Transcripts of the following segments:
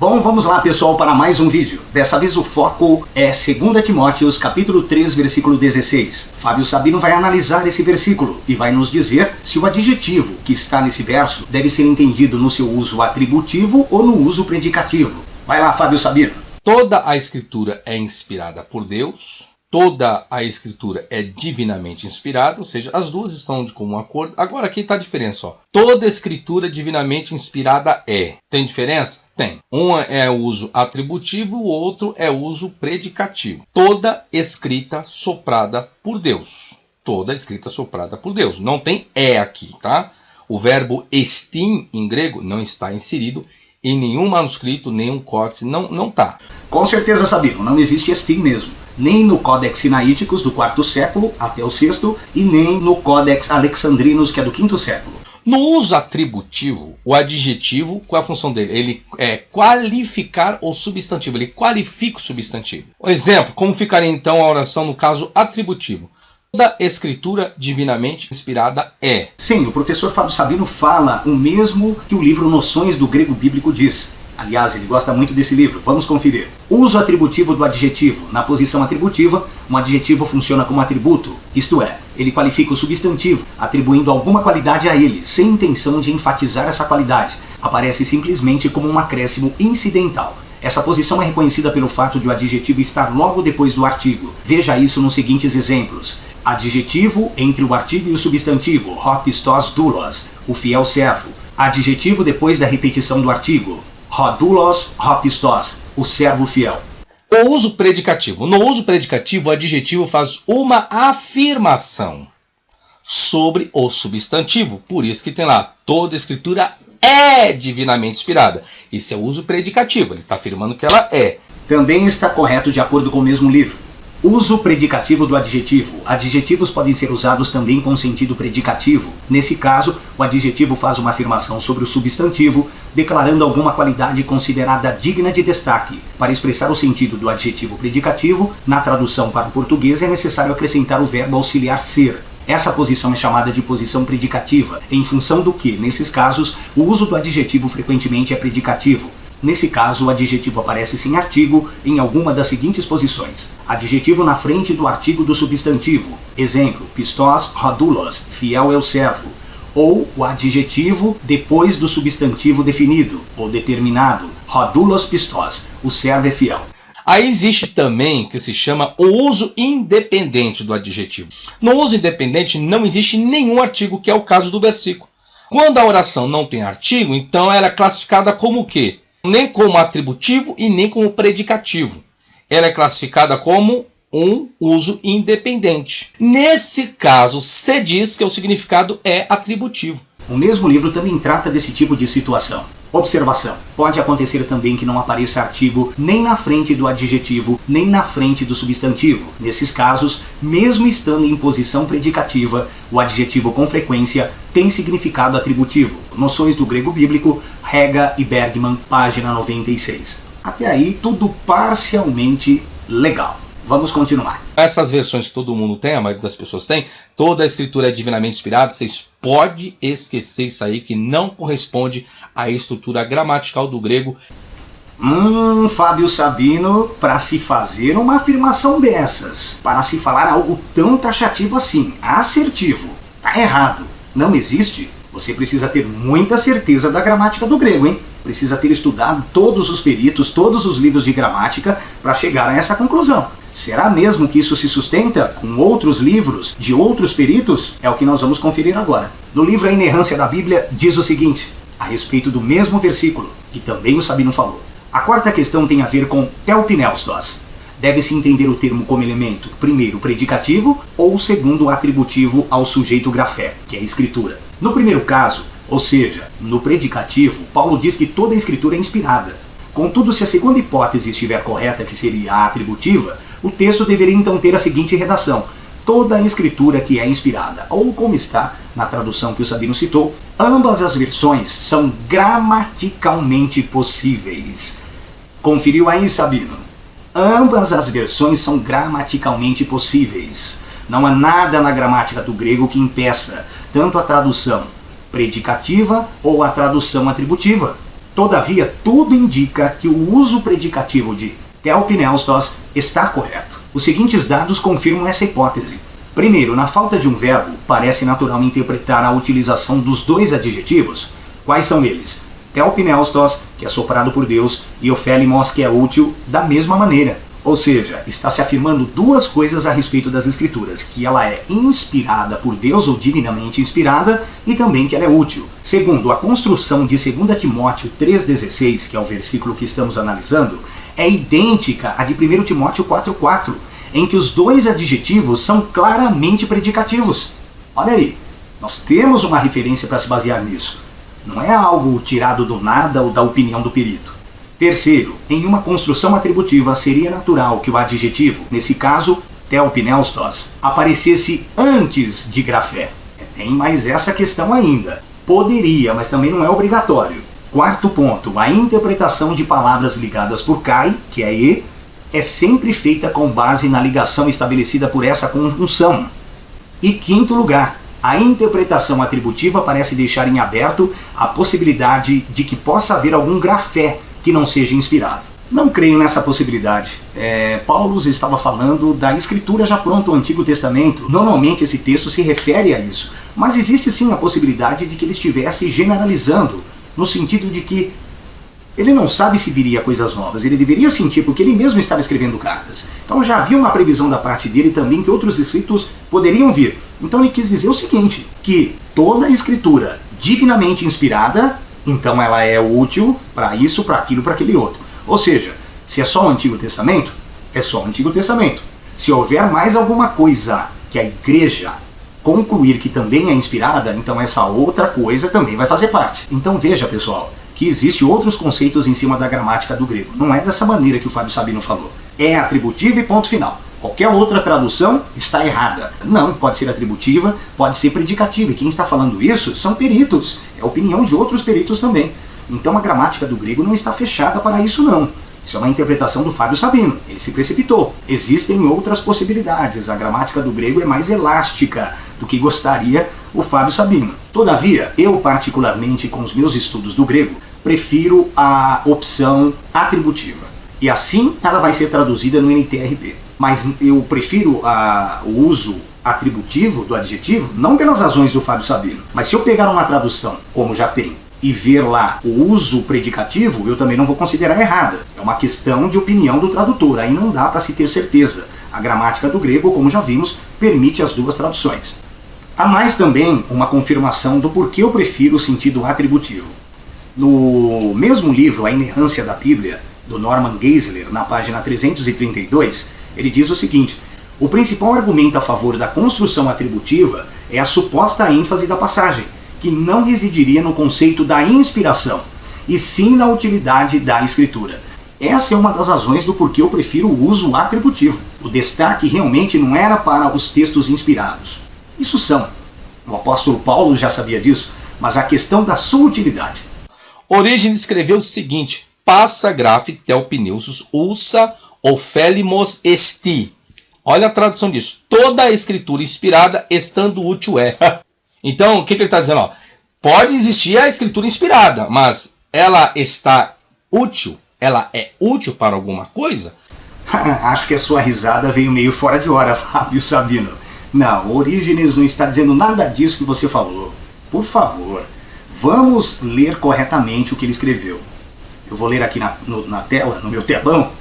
Bom, vamos lá pessoal para mais um vídeo. Dessa vez o foco é 2 Timóteos capítulo 3, versículo 16. Fábio Sabino vai analisar esse versículo e vai nos dizer se o adjetivo que está nesse verso deve ser entendido no seu uso atributivo ou no uso predicativo. Vai lá, Fábio Sabino. Toda a Escritura é inspirada por Deus. Toda a Escritura é divinamente inspirada, ou seja, as duas estão de comum acordo. Agora aqui está a diferença. Ó. Toda Escritura divinamente inspirada é. Tem diferença? Tem. Um é o uso atributivo, o outro é o uso predicativo. Toda escrita soprada por Deus. Toda escrita soprada por Deus. Não tem é aqui, tá? O verbo estin em grego não está inserido em nenhum manuscrito, nenhum códice, não está. Com certeza, Sabino, não existe estin mesmo. Nem no Codex Sinaíticos do 4º século até o 6º e nem no Codex Alexandrinos, que é do 5º século. No uso atributivo, o adjetivo, qual é a função dele? Ele é qualificar o substantivo, ele qualifica o substantivo. Exemplo, como ficaria então a oração no caso atributivo? Toda escritura divinamente inspirada é. Sim, o professor Fábio Sabino fala o mesmo que o livro Noções do Grego Bíblico diz. Aliás, ele gosta muito desse livro. Vamos conferir. Uso atributivo do adjetivo. Na posição atributiva, um adjetivo funciona como atributo. Isto é, ele qualifica o substantivo, atribuindo alguma qualidade a ele, sem intenção de enfatizar essa qualidade. Aparece simplesmente como um acréscimo incidental. Essa posição é reconhecida pelo fato de o adjetivo estar logo depois do artigo. Veja isso nos seguintes exemplos. Adjetivo entre o artigo e o substantivo. Ho pistos doulos, o fiel servo. Adjetivo depois da repetição do artigo. Ho doulos, ho pistos, o servo fiel. O uso predicativo. No uso predicativo, o adjetivo faz uma afirmação sobre o substantivo. Por isso que tem lá, toda escritura é divinamente inspirada. Esse é o uso predicativo, ele está afirmando que ela é. Também está correto de acordo com o mesmo livro. Uso predicativo do adjetivo. Adjetivos podem ser usados também com sentido predicativo. Nesse caso, o adjetivo faz uma afirmação sobre o substantivo, declarando alguma qualidade considerada digna de destaque. Para expressar o sentido do adjetivo predicativo, na tradução para o português é necessário acrescentar o verbo auxiliar ser. Essa posição é chamada de posição predicativa, em função do que, nesses casos, o uso do adjetivo frequentemente é predicativo. Nesse caso, o adjetivo aparece sem artigo em alguma das seguintes posições. Adjetivo na frente do artigo do substantivo. Exemplo, pistos ho doulos, fiel é o servo. Ou o adjetivo depois do substantivo definido ou determinado. Ho doulos pistos, o servo é fiel. Aí existe também o que se chama o uso independente do adjetivo. No uso independente não existe nenhum artigo, que é o caso do versículo. Quando a oração não tem artigo, então ela é classificada como o quê? Nem como atributivo e nem como predicativo. Ela é classificada como um uso independente. Nesse caso, se diz que o significado é atributivo. O mesmo livro também trata desse tipo de situação. Observação. Pode acontecer também que não apareça artigo nem na frente do adjetivo, nem na frente do substantivo. Nesses casos, mesmo estando em posição predicativa, o adjetivo com frequência tem significado atributivo. Noções do Grego Bíblico, Rega e Bergman, página 96. Até aí, tudo parcialmente legal. Vamos continuar. Essas versões que todo mundo tem, a maioria das pessoas tem, toda a escritura é divinamente inspirada, vocês podem esquecer isso aí, que não corresponde à estrutura gramatical do grego. Fábio Sabino, para se fazer uma afirmação dessas, para se falar algo tão taxativo assim, assertivo, tá errado, não existe. Você precisa ter muita certeza da gramática do grego, hein? Precisa ter estudado todos os peritos, todos os livros de gramática para chegar a essa conclusão. Será mesmo que isso se sustenta com outros livros de outros peritos? É o que nós vamos conferir agora. No livro A Inerrância da Bíblia diz o seguinte, a respeito do mesmo versículo, que também o Sabino falou. A quarta questão tem a ver com telpinelstos. Deve-se entender o termo como elemento, primeiro, predicativo, ou segundo, atributivo ao sujeito grafé, que é a escritura. No primeiro caso, ou seja, no predicativo, Paulo diz que toda a escritura é inspirada. Contudo, se a segunda hipótese estiver correta, que seria a atributiva, o texto deveria então ter a seguinte redação. Toda a escritura que é inspirada, ou como está na tradução que o Sabino citou, ambas as versões são gramaticalmente possíveis. Conferiu aí, Sabino? Ambas as versões são gramaticalmente possíveis. Não há nada na gramática do grego que impeça tanto a tradução predicativa ou a tradução atributiva. Todavia, tudo indica que o uso predicativo de theopneustos está correto. Os seguintes dados confirmam essa hipótese. Primeiro, na falta de um verbo, parece natural interpretar a utilização dos dois adjetivos. Quais são eles? Theopneustos, que é soprado por Deus, e ophelimos, que é útil, da mesma maneira. Ou seja, está se afirmando duas coisas a respeito das Escrituras, que ela é inspirada por Deus ou divinamente inspirada e também que ela é útil. Segundo, a construção de 2 Timóteo 3,16, que é o versículo que estamos analisando, é idêntica à de 1 Timóteo 4,4, em que os dois adjetivos são claramente predicativos. Olha aí, nós temos uma referência para se basear nisso. Não é algo tirado do nada ou da opinião do perito. Terceiro, em uma construção atributiva seria natural que o adjetivo, nesse caso, theopneustos, aparecesse antes de grafé. Tem mais essa questão ainda. Poderia, mas também não é obrigatório. Quarto ponto, a interpretação de palavras ligadas por kai, que é e, é sempre feita com base na ligação estabelecida por essa conjunção. E quinto lugar, a interpretação atributiva parece deixar em aberto a possibilidade de que possa haver algum grafé que não seja inspirado. Não creio nessa possibilidade. Paulo estava falando da escritura já pronta do Antigo Testamento. Normalmente esse texto se refere a isso. Mas existe sim a possibilidade de que ele estivesse generalizando, no sentido de que ele não sabe se viria coisas novas. Ele deveria sentir, porque ele mesmo estava escrevendo cartas. Então já havia uma previsão da parte dele também que outros escritos poderiam vir. Então ele quis dizer o seguinte, que toda a escritura divinamente inspirada, então ela é útil para isso, para aquilo, para aquele outro. Ou seja, se é só o Antigo Testamento, é só o Antigo Testamento. Se houver mais alguma coisa que a igreja concluir que também é inspirada, então essa outra coisa também vai fazer parte. Então veja, pessoal, que existem outros conceitos em cima da gramática do grego. Não é dessa maneira que o Fábio Sabino falou. É atributiva e ponto final. Qualquer outra tradução está errada. Não, pode ser atributiva, pode ser predicativa. E quem está falando isso são peritos. É a opinião de outros peritos também. Então a gramática do grego não está fechada para isso não. Isso é uma interpretação do Fábio Sabino. Ele se precipitou. Existem outras possibilidades. A gramática do grego é mais elástica do que gostaria o Fábio Sabino. Todavia, eu particularmente, com os meus estudos do grego, prefiro a opção atributiva. E assim ela vai ser traduzida no NTRP. Mas eu prefiro o uso atributivo do adjetivo, não pelas razões do Fábio Sabino. Mas se eu pegar uma tradução, como já tem, e ver lá o uso predicativo, eu também não vou considerar errada. É uma questão de opinião do tradutor, aí não dá para se ter certeza. A gramática do grego, como já vimos, permite as duas traduções. Há mais também uma confirmação do porquê eu prefiro o sentido atributivo. No mesmo livro, A Inerrância da Bíblia, do Norman Geisler, na página 332, ele diz o seguinte: o principal argumento a favor da construção atributiva é a suposta ênfase da passagem, que não residiria no conceito da inspiração, e sim na utilidade da escritura. Essa é uma das razões do porquê eu prefiro o uso atributivo. O destaque realmente não era para os textos inspirados. Isso são. O apóstolo Paulo já sabia disso, mas a questão da sua utilidade. Orígenes escreveu o seguinte: passa graphe theopneusos ulsa ophelimos esti. Olha a tradução disso. Toda a escritura inspirada, estando útil é. Então, o que ele está dizendo? Ó, pode existir a escritura inspirada, mas ela está útil? Ela é útil para alguma coisa? Acho que a sua risada veio meio fora de hora, Fábio Sabino. Não, Orígenes não está dizendo nada disso que você falou. Por favor, vamos ler corretamente o que ele escreveu. Eu vou ler aqui na tela, no meu telão.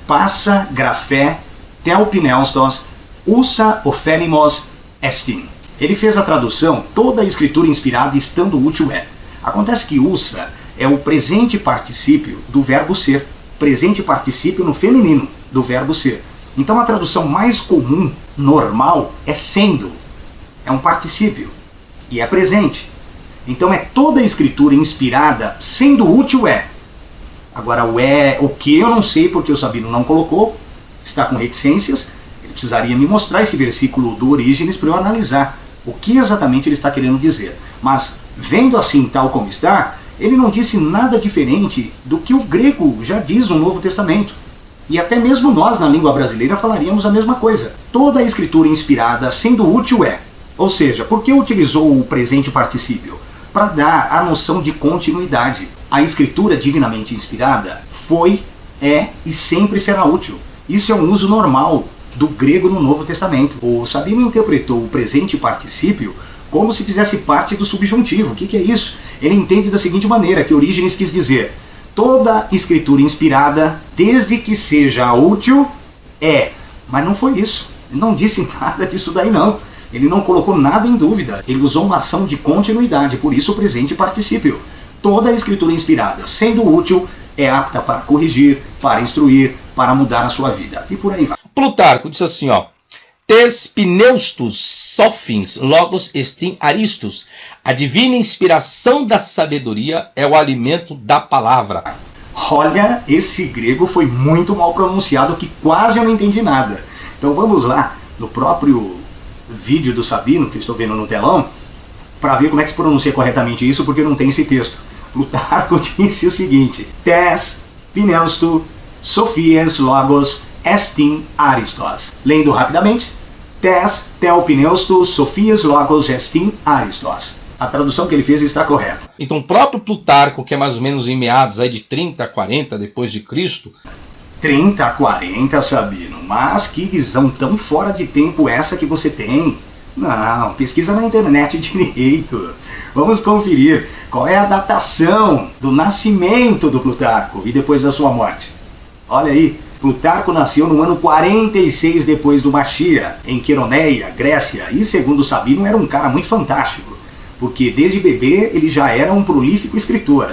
Passa grafé theopneustos usa ophelimos estin. Ele fez a tradução, toda a escritura inspirada estando útil é. Acontece que usa é o presente particípio do verbo ser. Presente particípio no feminino do verbo ser. Então a tradução mais comum, normal, é sendo. É um particípio. E é presente. Então é toda a escritura inspirada, sendo útil é. Agora o que eu não sei, porque o Sabino não colocou, está com reticências. Ele precisaria me mostrar esse versículo do Orígenes para eu analisar o que exatamente ele está querendo dizer. Mas, vendo assim tal como está, ele não disse nada diferente do que o grego já diz no Novo Testamento. E até mesmo nós, na língua brasileira, falaríamos a mesma coisa. Toda a escritura inspirada, sendo útil é. Ou seja, por que utilizou o presente particípio? para dar a noção de continuidade. A escritura divinamente inspirada foi, é e sempre será útil. Isso é um uso normal do grego no Novo Testamento. O Sabino interpretou o presente particípio como se fizesse parte do subjuntivo. O que é isso? Ele entende da seguinte maneira, que Orígenes quis dizer: toda escritura inspirada, desde que seja útil, é. Mas não foi isso. Ele não disse nada disso daí não. Ele não colocou nada em dúvida. Ele usou uma ação de continuidade, por isso o presente particípio. Toda escritura inspirada, sendo útil, é apta para corrigir, para instruir, para mudar a sua vida. E por aí vai. Plutarco disse assim, ó: Tes pneustos sophins logos estim aristos. A divina inspiração da sabedoria é o alimento da palavra. Olha, esse grego foi muito mal pronunciado, que quase eu não entendi nada. Então vamos lá, no próprio vídeo do Sabino, que eu estou vendo no telão, para ver como é que se pronuncia corretamente isso, porque não tem esse texto. Plutarco disse o seguinte: Tes pneusto sophies logos estim aristos. Lendo rapidamente: Tes teopneusto sophies logos estim aristos. A tradução que ele fez está correta. Então o próprio Plutarco, que é mais ou menos em meados aí de 30 a 40 depois de Cristo. 30 a 40, Sabino, mas que visão tão fora de tempo essa que você tem? Não, pesquisa na internet direito. Vamos conferir qual é a datação do nascimento do Plutarco e depois da sua morte. Olha aí, Plutarco nasceu no ano 46 depois do Machia, em Queroneia, Grécia, e segundo Sabino era um cara muito fantástico, porque desde bebê ele já era um prolífico escritor.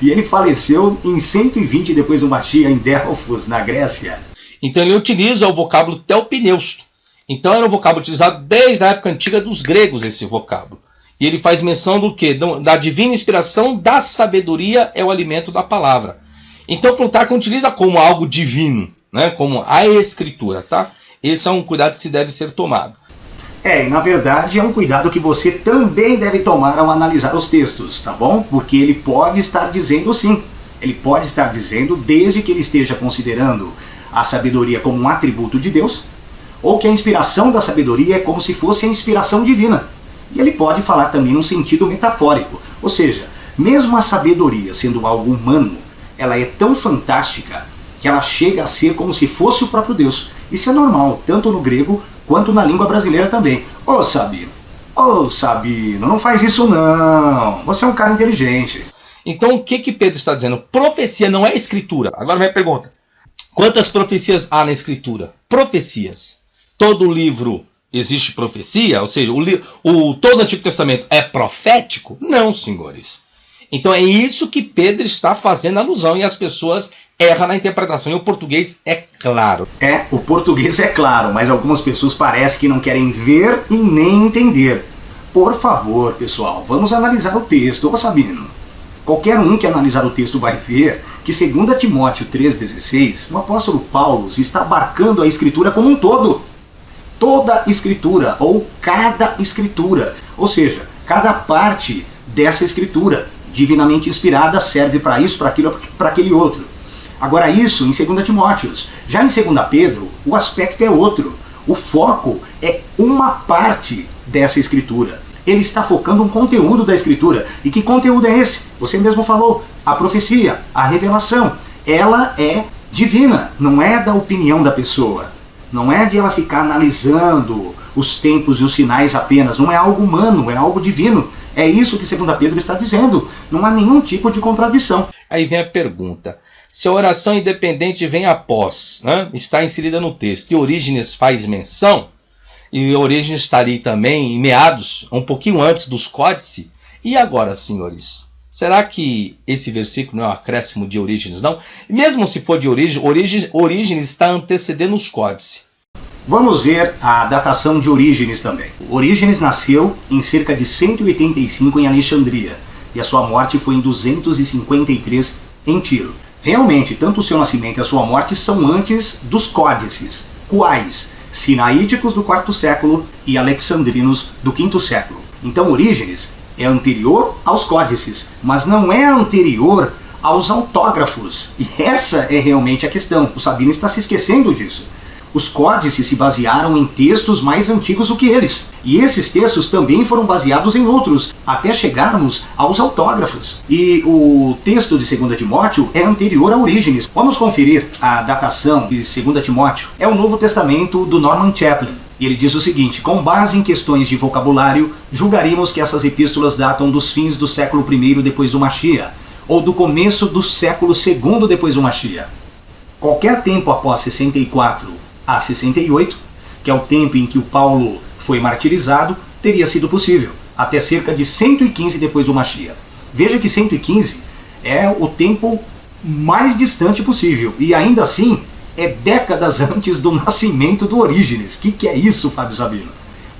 E ele faleceu em 120 depois do Machia, em Delfos, na Grécia. Então ele utiliza o vocábulo teopneusto. Então era um vocábulo utilizado desde a época antiga dos gregos, esse vocábulo. E ele faz menção do quê? Da divina inspiração da sabedoria é o alimento da palavra. Então Plutarco utiliza como algo divino, né? Como a escritura, tá? Esse é um cuidado que deve ser tomado. E na verdade é um cuidado que você também deve tomar ao analisar os textos, tá bom? Porque ele pode estar dizendo sim. Ele pode estar dizendo, desde que ele esteja considerando a sabedoria como um atributo de Deus, ou que a inspiração da sabedoria é como se fosse a inspiração divina. E ele pode falar também num sentido metafórico. Ou seja, mesmo a sabedoria sendo algo humano, ela é tão fantástica que ela chega a ser como se fosse o próprio Deus. Isso é normal, tanto no grego quanto na língua brasileira também. Ô Sabino, não faz isso não. Você é um cara inteligente. Então o que Pedro está dizendo? Profecia não é escritura. Agora vem a pergunta: quantas profecias há na escritura? Profecias. Todo livro existe profecia? Ou seja, todo o Antigo Testamento é profético? Não, senhores. Então é isso que Pedro está fazendo alusão, e as pessoas erram na interpretação. E o português é claro. O português é claro, mas algumas pessoas parecem que não querem ver e nem entender. Por favor, pessoal, vamos analisar o texto. Ô Sabino, qualquer um que analisar o texto vai ver que, segundo Timóteo 3,16, o apóstolo Paulo está abarcando a escritura como um todo. Toda escritura, ou cada escritura, ou seja, cada parte dessa escritura divinamente inspirada serve para isso, para aquilo, para aquele outro. Agora isso em 2 Timóteo. Já em 2 Pedro, o aspecto é outro. O foco é uma parte dessa escritura. Ele está focando um conteúdo da escritura. E que conteúdo é esse? Você mesmo falou. A profecia, a revelação. Ela é divina, não é da opinião da pessoa. Não é de ela ficar analisando os tempos e os sinais apenas. Não é algo humano, é algo divino. É isso que 2 Pedro está dizendo. Não há nenhum tipo de contradição. Aí vem a pergunta: se a oração independente vem após, né, está inserida no texto, e Orígenes faz menção, e Orígenes está ali também em meados, um pouquinho antes dos códices, e agora, senhores? Será que esse versículo não é um acréscimo de Orígenes, não? Mesmo se for de Orígenes está antecedendo os códices. Vamos ver a datação de Orígenes também. Orígenes nasceu em cerca de 185 em Alexandria, e a sua morte foi em 253 em Tiro. Realmente, tanto o seu nascimento e a sua morte são antes dos códices, quais sinaíticos do IV século e alexandrinos do V século. Então Orígenes é anterior aos códices, mas não é anterior aos autógrafos. E essa é realmente a questão. O Sabino está se esquecendo disso. Os códices se basearam em textos mais antigos do que eles. E esses textos também foram baseados em outros, até chegarmos aos autógrafos. E o texto de 2 Timóteo é anterior a Orígenes. Vamos conferir a datação de 2 Timóteo. É o Novo Testamento do Norman Chaplin. E ele diz o seguinte: com base em questões de vocabulário, julgaríamos que essas epístolas datam dos fins do século I depois do Mashiach, ou do começo do século II depois do Mashiach. Qualquer tempo após 64 a 68, que é o tempo em que o Paulo foi martirizado, teria sido possível, até cerca de 115 depois do Mashiach. Veja que 115 é o tempo mais distante possível, e ainda assim é décadas antes do nascimento do Orígenes. Que é isso, Fábio Sabino?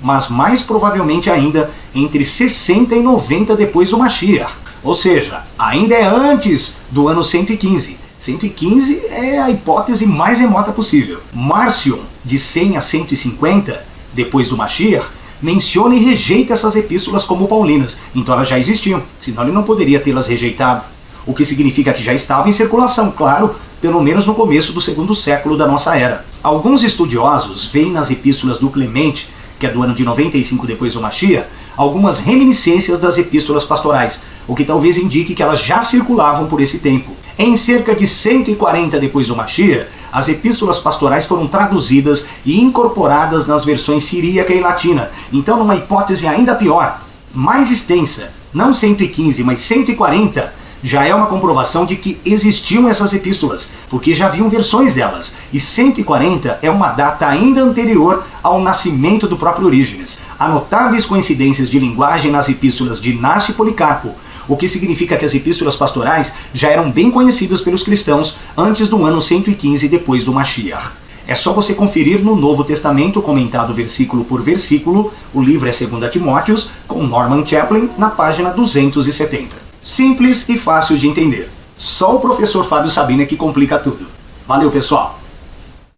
Mas mais provavelmente ainda entre 60 e 90 depois do Mashiach, ou seja, ainda é antes do ano 115. 115 é a hipótese mais remota possível. Marcion, de 100 a 150, depois do Mashiach, menciona e rejeita essas epístolas como paulinas. Então elas já existiam, senão ele não poderia tê-las rejeitado. O que significa que já estavam em circulação, claro, pelo menos no começo do segundo século da nossa era. Alguns estudiosos veem nas epístolas do Clemente, que é do ano de 95 depois do Mashiach, algumas reminiscências das epístolas pastorais, o que talvez indique que elas já circulavam por esse tempo. Em cerca de 140 depois do Mashiach, as epístolas pastorais foram traduzidas e incorporadas nas versões siríaca e latina. Então, numa hipótese ainda pior, mais extensa, não 115, mas 140, já é uma comprovação de que existiam essas epístolas, porque já haviam versões delas, e 140 é uma data ainda anterior ao nascimento do próprio Orígenes. Há notáveis coincidências de linguagem nas epístolas de Inácio e Policarpo, o que significa que as epístolas pastorais já eram bem conhecidas pelos cristãos antes do ano 115 depois do Mashiach. É só você conferir no Novo Testamento, comentado versículo por versículo, o livro é 2 Timóteo, com Norman Chaplin, na página 270. Simples e fácil de entender. Só o professor Fábio Sabino é que complica tudo. Valeu, pessoal!